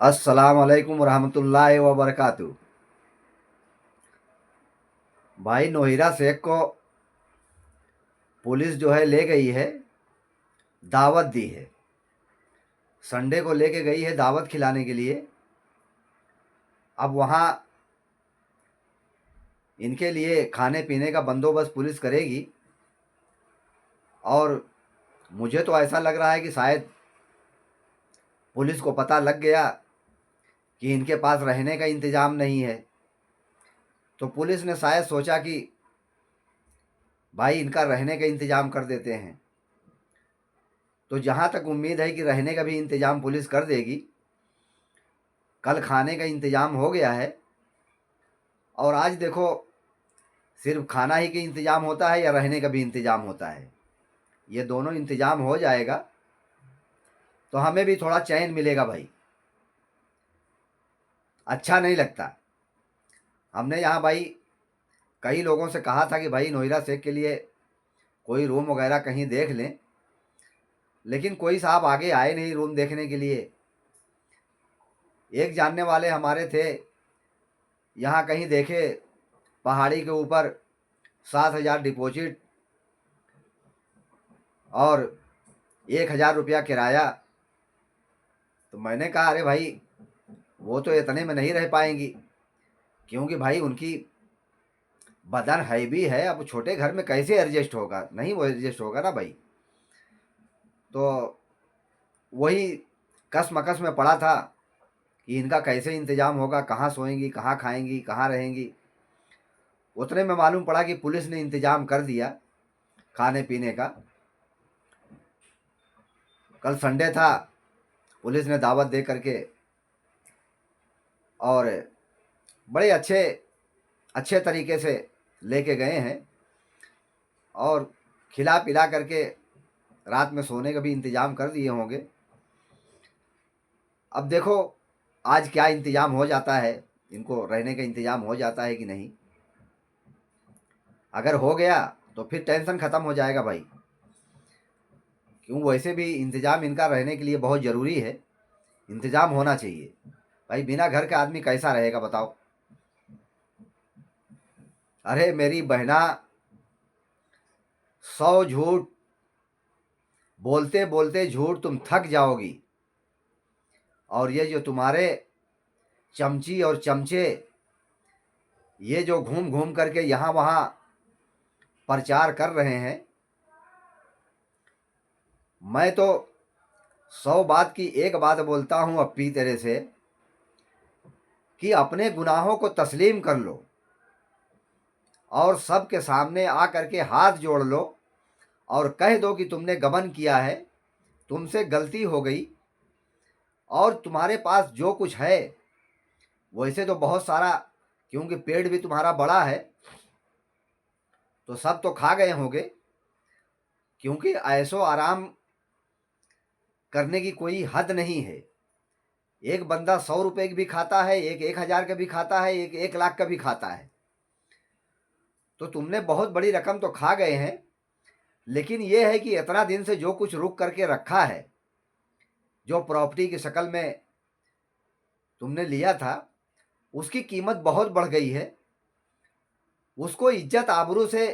अस्सलाम वालेकुम रहमतुल्लाहि व बरकातहू। भाई नोहिरा शेख को पुलिस जो है ले गई है, दावत दी है। संडे को लेके गई है दावत खिलाने के लिए। अब वहाँ इनके लिए खाने पीने का बंदोबस्त पुलिस करेगी। और मुझे तो ऐसा लग रहा है कि शायद पुलिस को पता लग गया कि इनके पास रहने का इंतज़ाम नहीं है, तो पुलिस ने शायद सोचा कि भाई इनका रहने का इंतज़ाम कर देते हैं। तो जहाँ तक उम्मीद है कि रहने का भी इंतज़ाम पुलिस कर देगी। कल खाने का इंतज़ाम हो गया है और आज देखो सिर्फ खाना ही का इंतज़ाम होता है या रहने का भी इंतज़ाम होता है। ये दोनों इंतज़ाम हो जाएगा तो हमें भी थोड़ा चैन मिलेगा भाई। अच्छा नहीं लगता। हमने यहाँ भाई कई लोगों से कहा था कि भाई नोहिरा शेख के लिए कोई रूम वगैरह कहीं देख लें, लेकिन कोई साहब आगे आए नहीं रूम देखने के लिए। एक जानने वाले हमारे थे, यहाँ कहीं देखे पहाड़ी के ऊपर 7,000 डिपॉजिट और 1,000 रुपया किराया। तो मैंने कहा अरे भाई वो तो इतने में नहीं रह पाएंगी, क्योंकि भाई उनकी बदन है भी है। अब छोटे घर में कैसे एडजस्ट होगा, नहीं वो एडजस्ट होगा ना भाई। तो वही कस मकस में पड़ा था कि इनका कैसे इंतज़ाम होगा, कहाँ सोएंगी, कहाँ खाएंगी, कहाँ रहेंगी। उतने में मालूम पड़ा कि पुलिस ने इंतज़ाम कर दिया खाने पीने का। कल संडे था, पुलिस ने दावत दे करके और बड़े अच्छे अच्छे तरीके से लेके गए हैं और खिला पिला करके रात में सोने का भी इंतज़ाम कर दिए होंगे। अब देखो आज क्या इंतज़ाम हो जाता है, इनको रहने का इंतज़ाम हो जाता है कि नहीं। अगर हो गया तो फिर टेंशन ख़त्म हो जाएगा भाई, क्यों वैसे भी इंतज़ाम इनका रहने के लिए बहुत ज़रूरी है। इंतज़ाम होना चाहिए भाई, बिना घर का आदमी कैसा रहेगा बताओ। अरे मेरी बहना, 100 झूठ बोलते बोलते झूठ तुम थक जाओगी। और ये जो तुम्हारे चमची और चमचे ये जो घूम घूम करके यहाँ वहाँ प्रचार कर रहे हैं, मैं तो 100 बात की एक बात बोलता हूँ अपी तेरे से कि अपने गुनाहों को तस्लीम कर लो और सबके सामने आ करके हाथ जोड़ लो और कह दो कि तुमने गबन किया है, तुमसे गलती हो गई। और तुम्हारे पास जो कुछ है वैसे तो बहुत सारा, क्योंकि पेड़ भी तुम्हारा बड़ा है, तो सब तो खा गए होंगे, क्योंकि ऐसो आराम करने की कोई हद नहीं है। एक बंदा 100 रुपए की भी खाता है, एक 1,000 का भी खाता है, एक 1,00,000 का भी खाता है। तो तुमने बहुत बड़ी रकम तो खा गए हैं, लेकिन यह है कि इतना दिन से जो कुछ रुक करके रखा है, जो प्रॉपर्टी की शक्ल में तुमने लिया था, उसकी कीमत बहुत बढ़ गई है। उसको इज्जत आबरू से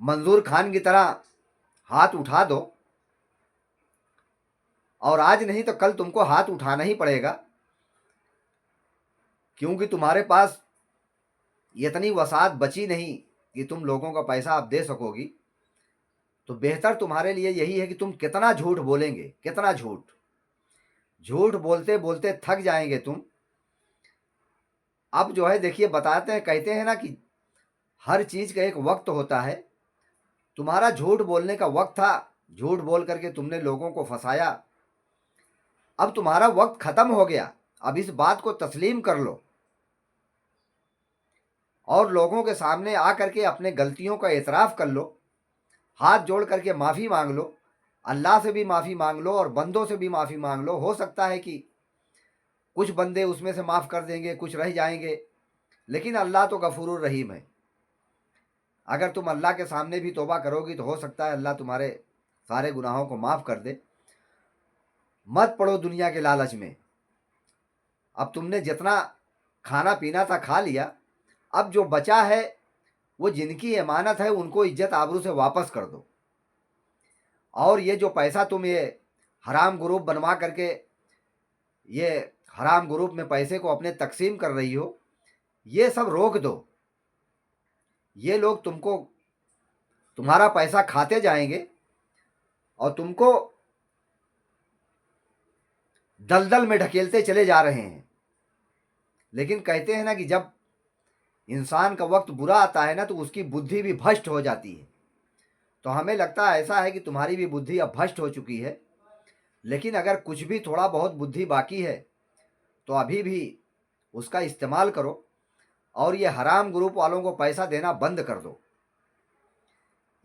मंजूर खान की तरह हाथ उठा दो। और आज नहीं तो कल तुमको हाथ उठाना ही पड़ेगा, क्योंकि तुम्हारे पास इतनी वसात बची नहीं कि तुम लोगों का पैसा आप दे सकोगी। तो बेहतर तुम्हारे लिए यही है कि तुम कितना झूठ बोलेंगे, कितना झूठ। झूठ बोलते बोलते थक जाएंगे तुम। अब जो है देखिए, बताते हैं, कहते हैं ना कि हर चीज़ का एक वक्त होता है। तुम्हारा झूठ बोलने का वक्त था, झूठ बोल करके तुमने लोगों को फंसाया। अब तुम्हारा वक्त खत्म हो गया। अब इस बात को तस्लीम कर लो और लोगों के सामने आ करके अपने गलतियों का एतराफ़ कर लो। हाथ जोड़ करके माफ़ी मांग लो, अल्लाह से भी माफ़ी मांग लो और बंदों से भी माफ़ी मांग लो। हो सकता है कि कुछ बंदे उसमें से माफ़ कर देंगे, कुछ रह जाएंगे, लेकिन अल्लाह तो गफूरुर रहीम है। अगर तुम अल्लाह के सामने भी तौबा करोगी तो हो सकता है अल्लाह तुम्हारे सारे गुनाहों को माफ़ कर दे। मत पड़ो दुनिया के लालच में। अब तुमने जितना खाना पीना था खा लिया, अब जो बचा है वो जिनकी अमानत है उनको इज्जत आबरू से वापस कर दो। और ये जो पैसा तुम ये हराम ग्रुप बनवा करके ये हराम ग्रुप में पैसे को अपने तकसीम कर रही हो, ये सब रोक दो। ये लोग तुमको तुम्हारा पैसा खाते जाएंगे और तुमको दलदल में ढकेलते चले जा रहे हैं। लेकिन कहते हैं ना कि जब इंसान का वक्त बुरा आता है ना तो उसकी बुद्धि भी भ्रष्ट हो जाती है। तो हमें लगता है ऐसा है कि तुम्हारी भी बुद्धि अब भ्रष्ट हो चुकी है। लेकिन अगर कुछ भी थोड़ा बहुत बुद्धि बाकी है तो अभी भी उसका इस्तेमाल करो और ये हराम ग्रुप वालों को पैसा देना बंद कर दो।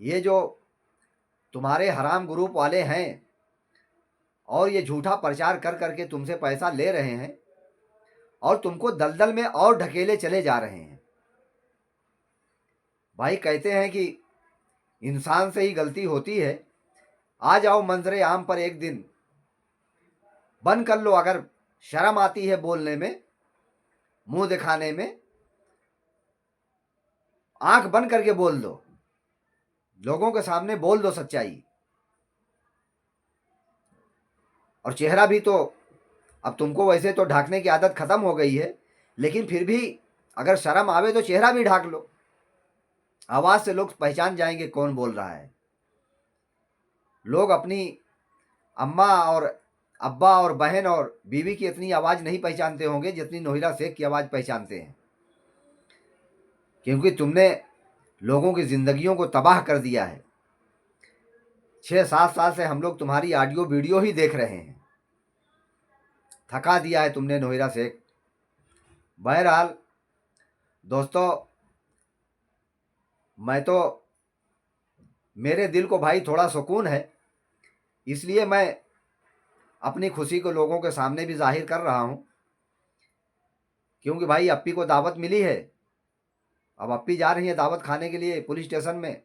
ये जो तुम्हारे हराम ग्रुप वाले हैं और ये झूठा प्रचार कर करके तुमसे पैसा ले रहे हैं और तुमको दलदल में और ढकेले चले जा रहे हैं। भाई कहते हैं कि इंसान से ही गलती होती है। आ जाओ मंजरे आम पर एक दिन, बंद कर लो। अगर शर्म आती है बोलने में, मुंह दिखाने में, आंख बंद करके बोल दो, लोगों के सामने बोल दो सच्चाई। और चेहरा भी तो अब तुमको वैसे तो ढाकने की आदत खत्म हो गई है, लेकिन फिर भी अगर शर्म आवे तो चेहरा भी ढाक लो। आवाज से लोग पहचान जाएंगे कौन बोल रहा है। लोग अपनी अम्मा और अब्बा और बहन और बीवी की इतनी आवाज नहीं पहचानते होंगे जितनी नोहिरा शेख की आवाज पहचानते हैं, क्योंकि तुमने लोगों की जिंदगियों को तबाह कर दिया है। 6-7 साल से हम लोग तुम्हारी ऑडियो वीडियो ही देख रहे हैं। थका दिया है तुमने नोहिरा शेख। बहरहाल दोस्तों, मैं तो मेरे दिल को भाई थोड़ा सुकून है, इसलिए मैं अपनी खुशी को लोगों के सामने भी जाहिर कर रहा हूं। क्योंकि भाई अप्पी को दावत मिली है। अब अप्पी जा रही है दावत खाने के लिए पुलिस स्टेशन में।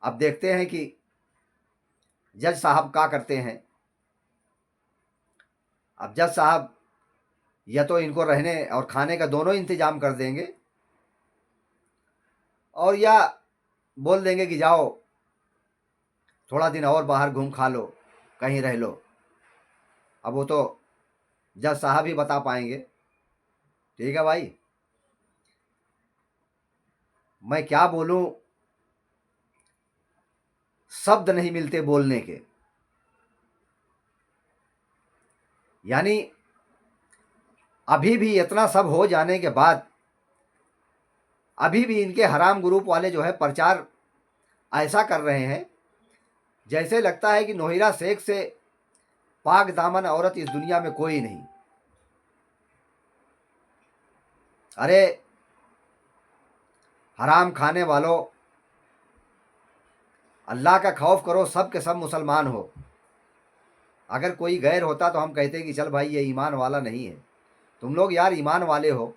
अब देखते हैं कि जज साहब क्या करते हैं। अब जज साहब या तो इनको रहने और खाने का दोनों इंतजाम कर देंगे और या बोल देंगे कि जाओ थोड़ा दिन और बाहर घूम खा लो, कहीं रह लो। अब वो तो जज साहब ही बता पाएंगे। ठीक है भाई, मैं क्या बोलूं, शब्द नहीं मिलते बोलने के। यानी अभी भी इतना सब हो जाने के बाद अभी भी इनके हराम ग्रुप वाले जो है प्रचार ऐसा कर रहे हैं जैसे लगता है कि नोहिरा शेख से पाक दामन औरत इस दुनिया में कोई नहीं। अरे हराम खाने वालों, अल्लाह का खौफ करो, सब के सब मुसलमान हो। अगर कोई गैर होता तो हम कहते कि चल भाई ये ईमान वाला नहीं है। तुम लोग यार ईमान वाले हो,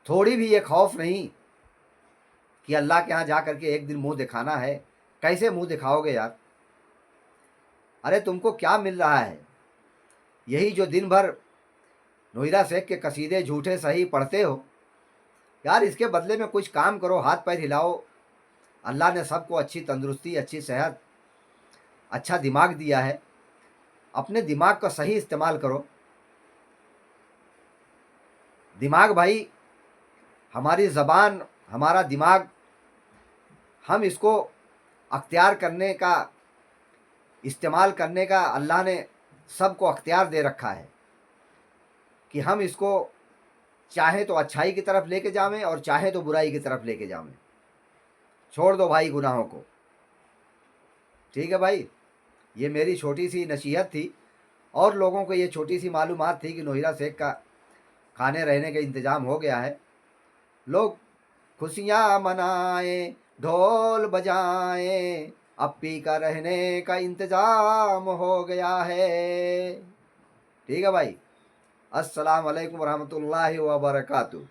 थोड़ी भी ये खौफ नहीं कि अल्लाह के यहाँ जा करके एक दिन मुंह दिखाना है। कैसे मुंह दिखाओगे यार? अरे तुमको क्या मिल रहा है? यही जो दिन भर नोहिरा शेख के कसीदे झूठे सही पढ़ते हो यार, इसके बदले में कुछ काम करो, हाथ पैर हिलाओ। अल्लाह ने सबको अच्छी तंदुरुस्ती, अच्छी सेहत, अच्छा दिमाग दिया है। अपने दिमाग का सही इस्तेमाल करो। दिमाग भाई, हमारी ज़बान, हमारा दिमाग, हम इसको अख्तियार करने का, इस्तेमाल करने का अल्लाह ने सबको अख्तियार दे रखा है कि हम इसको चाहे तो अच्छाई की तरफ लेके जावें और चाहे तो बुराई की तरफ लेके जावें। छोड़ दो भाई गुनाहों को। ठीक है भाई, ये मेरी छोटी सी नसीहत थी और लोगों को ये छोटी सी मालूमात थी कि नोहिरा शेख का खाने रहने का इंतज़ाम हो गया है। लोग खुशियाँ मनाएं, ढोल बजाएं, अप्पी का रहने का इंतज़ाम हो गया है। ठीक है भाई, अस्सलाम वालेकुम रहमतुल्लाहि व बरकातुहू।